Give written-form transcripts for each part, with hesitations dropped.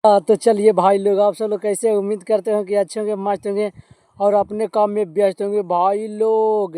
तो चलिए भाई लोग, आप सब लोग कैसे, उम्मीद करते हो कि अच्छे होंगे, मस्त होंगे और अपने काम में व्यस्त होंगे। भाई लोग,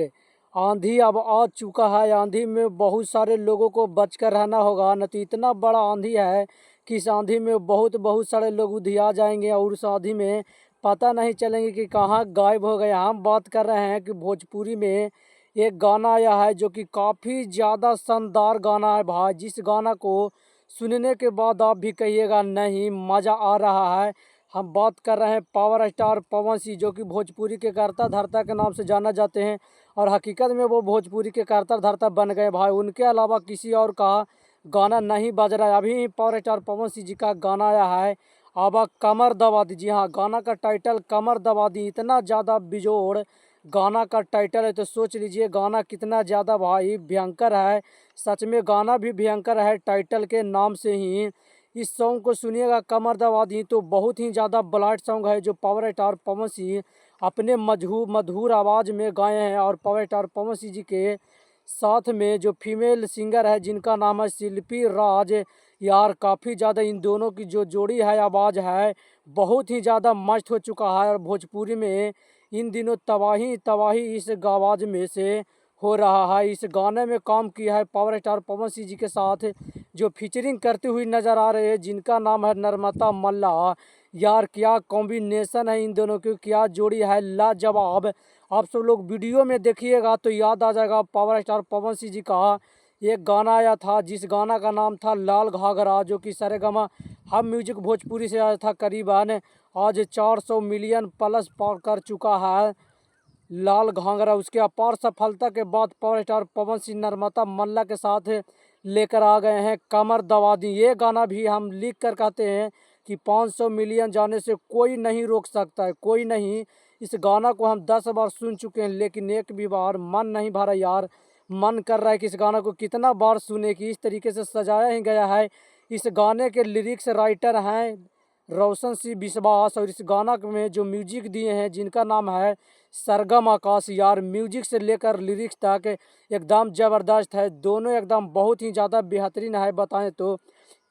आंधी अब आ चुका है। आंधी में बहुत सारे लोगों को बचकर रहना होगा, न तो इतना बड़ा आंधी है कि इस आंधी में बहुत बहुत सारे लोग उधिया जाएंगे और उस आंधी में पता नहीं चलेंगे कि कहाँ गायब हो गए। हम बात कर रहे हैं कि भोजपुरी में एक गाना आया है जो कि काफ़ी ज़्यादा शानदार गाना है भाई। जिस गाना को सुनने के बाद आप भी कहिएगा नहीं, मज़ा आ रहा है। हम बात कर रहे हैं पावर स्टार पवन सिंह, जो कि भोजपुरी के कर्ता धर्ता के नाम से जाना जाते हैं और हकीकत में वो भोजपुरी के कर्ता धर्ता बन गए भाई। उनके अलावा किसी और का गाना नहीं बज रहा है। अभी पावर स्टार पवन सिंह जी का गाना आया है, अब कमर दबा दी। जी हाँ, गाना का टाइटल कमर दबा दी। इतना ज़्यादा बिजोड़ गाना का टाइटल है, तो सोच लीजिए गाना कितना ज़्यादा भाई भयंकर है। सच में गाना भी भयंकर है, टाइटल के नाम से ही। इस सॉन्ग को सुनिएगा, कमर दबा दी, तो बहुत ही ज़्यादा ब्लाइट सॉन्ग है जो पावर स्टार पवन सिंह अपने मधुर आवाज़ में गाए हैं। और पावर स्टार पवन सिंह जी के साथ में जो फीमेल सिंगर है जिनका नाम है शिल्पी राज, यार काफ़ी ज़्यादा इन दोनों की जो जोड़ी है, आवाज़ है, बहुत ही ज़्यादा मस्त हो चुका है। और भोजपुरी में इन दिनों तबाही तबाही इस आवाज़ में से हो रहा है। इस गाने में काम किया है पावर स्टार पवन सिंह जी के साथ जो फीचरिंग करते हुए नज़र आ रहे हैं, जिनका नाम है नर्मदा मल्ला। यार क्या कॉम्बिनेशन है इन दोनों की, क्या जोड़ी है, लाजवाब। आप सब लोग वीडियो में देखिएगा तो याद आ जाएगा पावर स्टार पवन सिंह जी का एक गाना आया था जिस गाना का नाम था लाल घाघरा, जो कि सारेगामा हम म्यूजिक भोजपुरी से आया था। करीबन आज 400 मिलियन प्लस पार कर चुका है लाल घाघरा। उसके अपार सफलता के बाद पावर स्टार पवन सिंह नर्मदा मल्ला के साथ लेकर आ गए हैं कमर दबा दी। ये गाना भी हम लिख कर कहते हैं कि 500 मिलियन जाने से कोई नहीं रोक सकता है, कोई नहीं। इस गाना को हम 10 बार सुन चुके हैं लेकिन एक भी बार मन नहीं भरा यार। मन कर रहा है कि इस गाना को कितना बार सुने, कि इस तरीके से सजाया ही गया है। इस गाने के लिरिक्स राइटर हैं रोशन सी विश्वास, और इस गाना में जो म्यूजिक दिए हैं जिनका नाम है सरगम आकाश। यार म्यूजिक से लेकर लिरिक्स तक एकदम ज़बरदस्त है, दोनों एकदम बहुत ही ज़्यादा बेहतरीन है। बताएं तो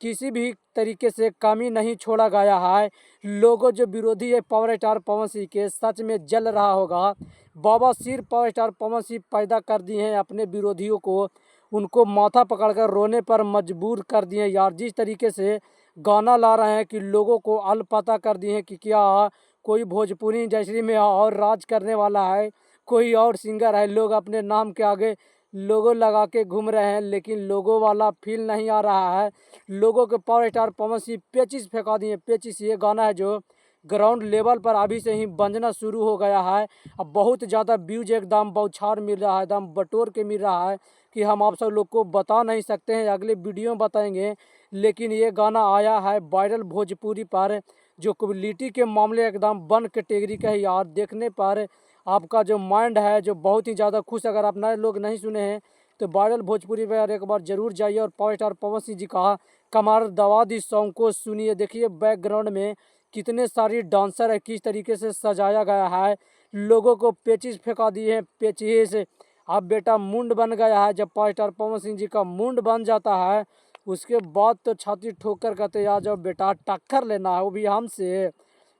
किसी भी तरीके से कमी नहीं छोड़ा गया है। लोगों जो विरोधी है पावर स्टार पवन सिंह के, सच में जल रहा होगा। बाबा सिर पावर स्टार पवन सिंह पैदा कर दिए हैं अपने विरोधियों को, उनको माथा पकड़कर रोने पर मजबूर कर दिए यार। जिस तरीके से गाना ला रहे हैं कि लोगों को अलपता कर दिए हैं कि क्या कोई भोजपुरी इंडस्ट्री में और राज करने वाला है, कोई और सिंगर है। लोग अपने नाम के आगे लोगो लगा के घूम रहे हैं लेकिन लोगो वाला फील नहीं आ रहा है। लोगों के पावर स्टार पवन सिंह पेचिस फेंका दिए, पेचिस। ये गाना है जो ग्राउंड लेवल पर अभी से ही बजना शुरू हो गया है। अब बहुत ज़्यादा व्यूज एकदम बौछार मिल रहा है, एकदम बटोर के मिल रहा है कि हम आप सब लोग को बता नहीं सकते हैं, अगले वीडियो में बताएंगे। लेकिन ये गाना आया है वायरल भोजपुरी पर, जो क्वालिटी के मामले एकदम वन कैटेगरी का है यार। देखने पर आपका जो माइंड है जो बहुत ही ज़्यादा खुश। अगर आप नए लोग नहीं सुने हैं तो वायरल भोजपुरी पर एक बार जरूर जाइए और पावर स्टार पवन सिंह जी का कमर दबा दी सॉन्ग को सुनिए। देखिए बैकग्राउंड में कितने सारी डांसर है, किस तरीके से सजाया गया है। लोगों को पेचिस फेंका दिए हैं, पेचिस। अब बेटा मुंड बन गया है। जब पावर स्टार पवन सिंह जी का मुंड बन जाता है उसके बाद तो छाती ठोक कर कहते आ जाओ बेटा टक्कर लेना है, वो भी हमसे,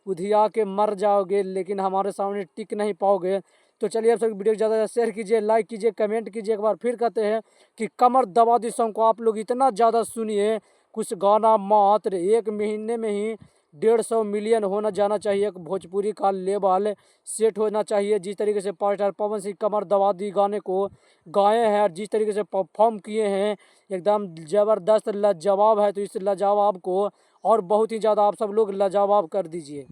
उधिया के मर जाओगे लेकिन हमारे सामने टिक नहीं पाओगे। तो चलिए आप सब वीडियो को ज़्यादा शेयर कीजिए, लाइक कीजिए, कमेंट कीजिए। एक बार फिर कहते हैं कि कमर दबा दी सॉन्ग को आप लोग इतना ज़्यादा सुनिए। कुछ गाना मात्र 1 महीने में ही 150 मिलियन होना जाना चाहिए, भोजपुरी का लेवल सेट होना चाहिए। जिस तरीके से पावर स्टार पवन सिंह कमर दबा दी गाने को गाए हैं और जिस तरीके से परफॉर्म किए हैं एकदम ज़बरदस्त लाजवाब है। तो इस लाजवाब को और बहुत ही ज़्यादा आप सब लोग लाजवाब कर दीजिए।